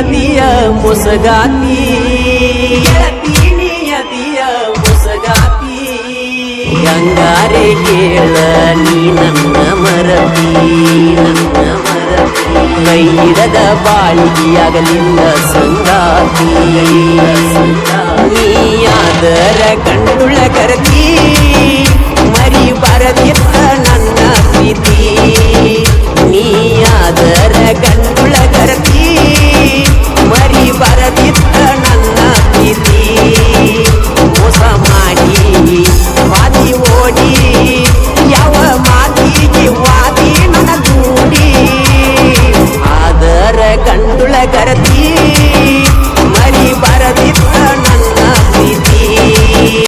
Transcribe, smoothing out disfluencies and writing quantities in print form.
ಅತಿಯ ಮುಸಗಾತಿ ಗೆಳತಿ ನೀ ಅತಿಯ ಮುಸಗಾತಿ ಹಂಗಾರೆ ಕೇಳ ನೀ ನನ್ನ ಮರತಿ ಕೈ ಹಿಡದ ಬಾಳಿಗೆಯಾಗಲಿಲ್ಲ ಸಂಗಾತಿ ನೀಯಾದರ ಗಂಡುಳ ಕರತಿ ಮರಿ ಬರದಿತ್ತ ನನ್ನ ಪ್ರೀತಿ ನೀಯಾದರ ಗಂಡುಳ ಕರತಿ